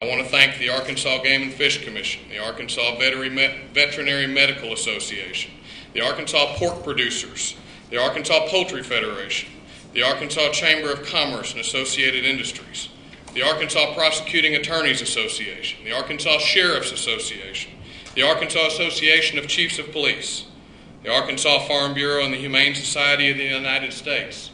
I want to thank the Arkansas Game and Fish Commission, the Arkansas Veterinary Medical Association, the Arkansas Pork Producers, the Arkansas Poultry Federation, the Arkansas Chamber of Commerce and Associated Industries, the Arkansas Prosecuting Attorneys Association, the Arkansas Sheriff's Association, the Arkansas Association of Chiefs of Police, the Arkansas Farm Bureau, and the Humane Society of the United States.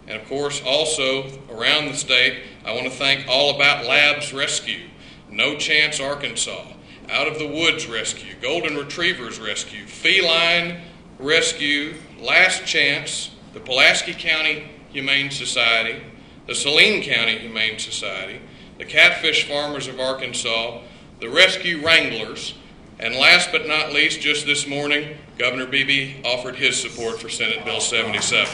And of course, also around the state, I want to thank All About Labs Rescue, No Chance Arkansas, Out of the Woods Rescue, Golden Retrievers Rescue, Feline Rescue, Last Chance, the Pulaski County Humane Society, the Saline County Humane Society, the Catfish Farmers of Arkansas, the Rescue Wranglers, and last but not least, just this morning, Governor Beebe offered his support for Senate Bill 77.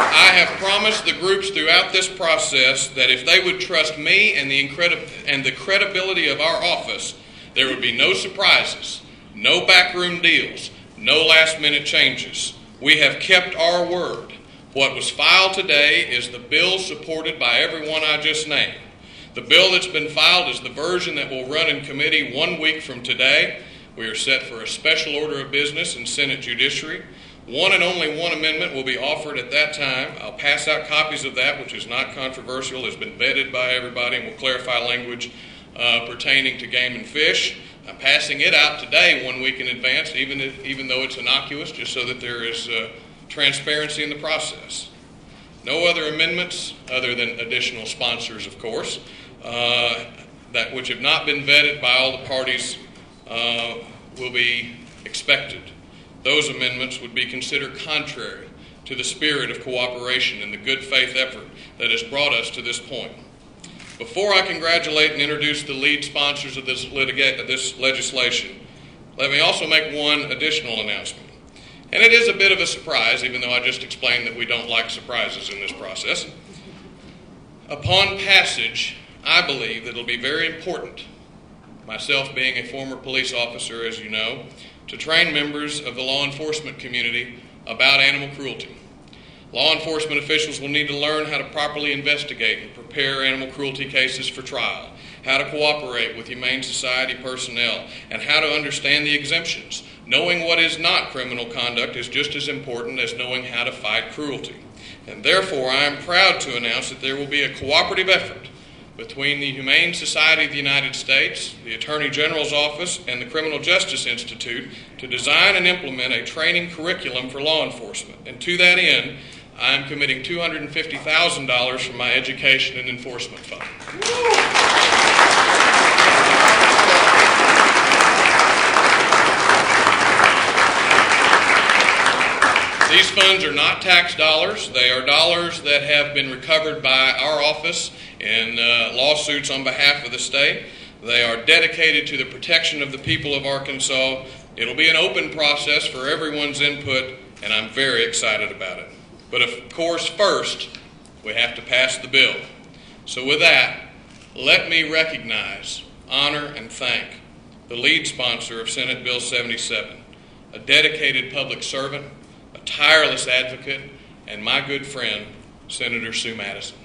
I have promised the groups throughout this process that if they would trust me and the credibility of our office, there would be no surprises, no backroom deals, no last-minute changes. We have kept our word. What was filed today is the bill supported by everyone I just named. The bill that's been filed is the version that will run in committee 1 week from today. We are set for a special order of business in Senate Judiciary. One and only one amendment will be offered at that time. I'll pass out copies of that, which is not controversial, has been vetted by everybody, and will clarify language pertaining to game and fish. I'm passing it out today 1 week in advance, even though it's innocuous, just so that there is transparency in the process. No other amendments, other than additional sponsors, of course, that which have not been vetted by all the parties will be expected. Those amendments would be considered contrary to the spirit of cooperation and the good faith effort that has brought us to this point. Before I congratulate and introduce the lead sponsors of this legislation, let me also make one additional announcement. And it is a bit of a surprise, even though I just explained that we don't like surprises in this process. Upon passage, I believe that it'll be very important, myself being a former police officer, as you know, to train members of the law enforcement community about animal cruelty. Law enforcement officials will need to learn how to properly investigate and prepare animal cruelty cases for trial, how to cooperate with Humane Society personnel, and how to understand the exemptions. Knowing what is not criminal conduct is just as important as knowing how to fight cruelty. And therefore, I am proud to announce that there will be a cooperative effort between the Humane Society of the United States, the Attorney General's Office, and the Criminal Justice Institute to design and implement a training curriculum for law enforcement. And to that end, I am committing $250,000 from my education and enforcement fund. These funds are not tax dollars. They are dollars that have been recovered by our office in lawsuits on behalf of the state. They are dedicated to the protection of the people of Arkansas. It'll be an open process for everyone's input, and I'm very excited about it. But of course, first, we have to pass the bill. So with that, let me recognize, honor, and thank the lead sponsor of Senate Bill 77, a dedicated public servant, a tireless advocate, and my good friend, Senator Sue Madison.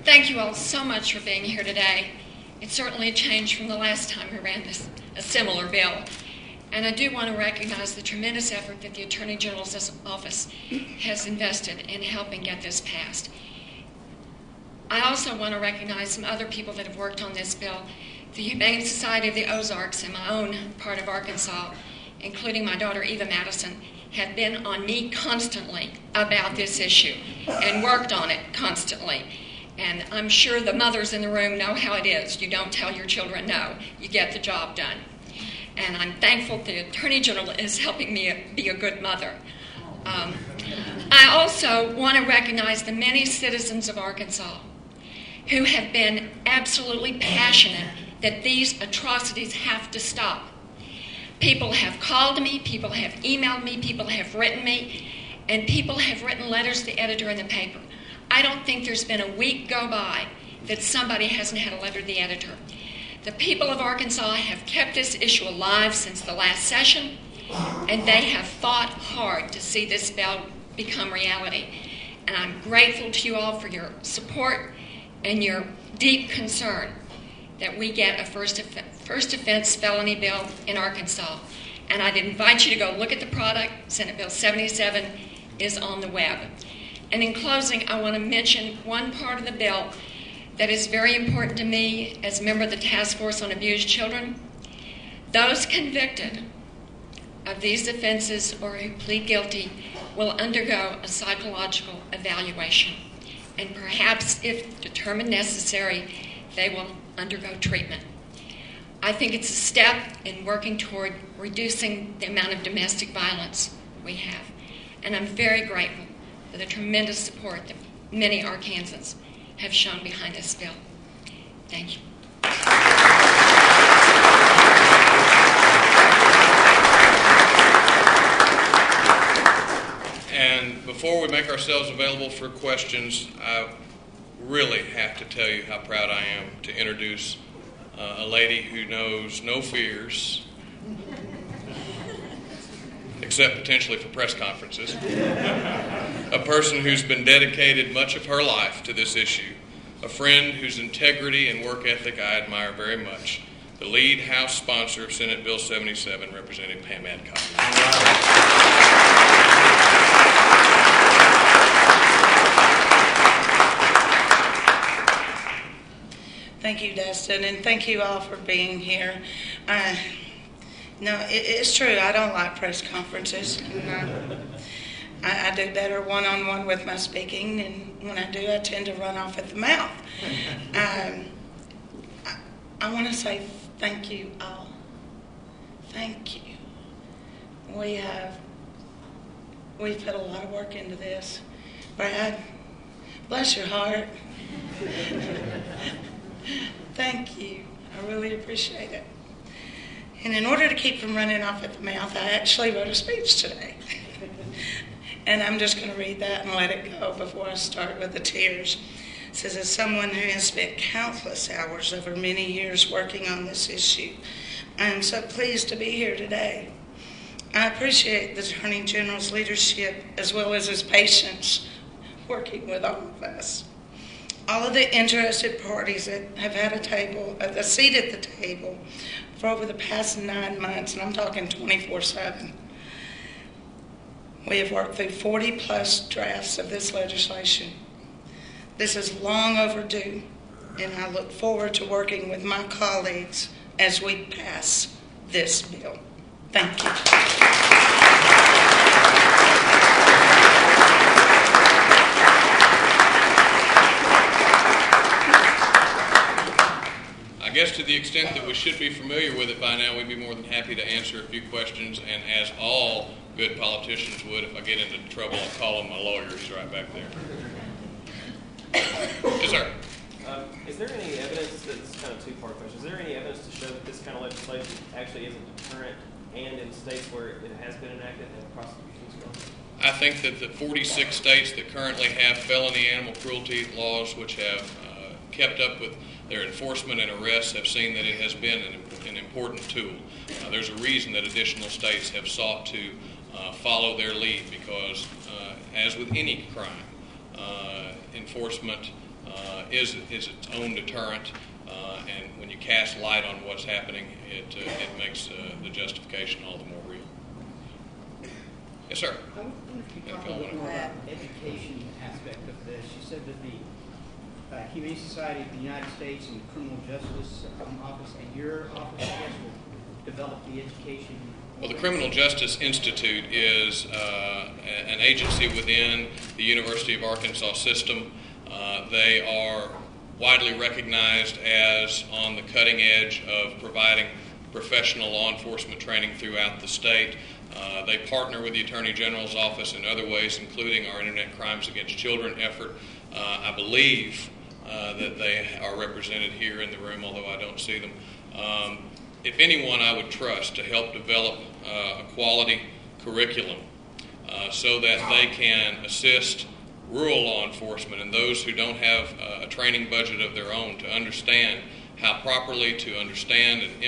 Thank you all so much for being here today. It's certainly a change from the last time we ran a similar bill. And I do want to recognize the tremendous effort that the Attorney General's office has invested in helping get this passed. I also want to recognize some other people that have worked on this bill. The Humane Society of the Ozarks and my own part of Arkansas, including my daughter Eva Madison, have been on me constantly about this issue and worked on it constantly. And I'm sure the mothers in the room know how it is. You don't tell your children no. You get the job done. And I'm thankful the Attorney General is helping me be a good mother. I also want to recognize the many citizens of Arkansas who have been absolutely passionate that these atrocities have to stop. People have called me, people have emailed me, people have written me, and people have written letters to the editor in the paper. I don't think there's been a week go by that somebody hasn't had a letter to the editor. The people of Arkansas have kept this issue alive since the last session, and they have fought hard to see this bill become reality. And I'm grateful to you all for your support and your deep concern that we get a first offense felony bill in Arkansas. And I'd invite you to go look at the product. Senate Bill 77 is on the web. And in closing, I want to mention one part of the bill that is very important to me as a member of the Task Force on Abused Children. Those convicted of these offenses or who plead guilty will undergo a psychological evaluation. And perhaps, if determined necessary, they will undergo treatment. I think it's a step in working toward reducing the amount of domestic violence we have. And I'm very grateful for the tremendous support that many Arkansans have shown behind this bill. Thank you. And before we make ourselves available for questions, I really have to tell you how proud I am to introduce a lady who knows no fears, except potentially for press conferences, a person who's been dedicated much of her life to this issue, a friend whose integrity and work ethic I admire very much, the lead House sponsor of Senate Bill 77, Representative Pam Adcock. Thank you, Dustin, and thank you all for being here. It's true, I don't like press conferences. I do better one-on-one with my speaking, and when I do, I tend to run off at the mouth. I want to say thank you all. Thank you. We've put a lot of work into this. Brad, bless your heart. Thank you. I really appreciate it. And in order to keep from running off at the mouth, I actually wrote a speech today. And I'm just going to read that and let it go before I start with the tears. It says, as someone who has spent countless hours over many years working on this issue, I am so pleased to be here today. I appreciate the Attorney General's leadership as well as his patience working with all of us. All of the interested parties that have had a seat at the table for over the past 9 months, and I'm talking 24/7. We have worked through 40-plus drafts of this legislation. This is long overdue, and I look forward to working with my colleagues as we pass this bill. Thank you. I guess to the extent that we should be familiar with it by now, we'd be more than happy to answer a few questions, and as all good politicians would, if I get into trouble, I'll call on my lawyer. He's right back there. Yes, sir. Is there any evidence, this is kind of a two-part question, is there any evidence to show that this kind of legislation actually is a deterrent, and in states where it has been enacted, have prosecutions gone? I think that the 46 states that currently have felony animal cruelty laws, which have kept up with their enforcement and arrests, have seen that it has been an important tool. There's a reason that additional states have sought to follow their lead because, as with any crime, enforcement is its own deterrent, and when you cast light on what's happening, it makes the justification all the more real. Yes, sir. I wonder if you could talk a little more about the education aspect of this. You said that the Humane Society of the United States and the Criminal Justice Office and your office, I guess, will develop the education. Well, the Criminal Justice Institute is an agency within the University of Arkansas system. They are widely recognized as on the cutting edge of providing professional law enforcement training throughout the state. They partner with the Attorney General's office in other ways, including our Internet Crimes Against Children effort. I believe that they are represented here in the room, although I don't see them. If anyone I would trust to help develop a quality curriculum so that they can assist rural law enforcement and those who don't have a training budget of their own to understand how properly to understand and implement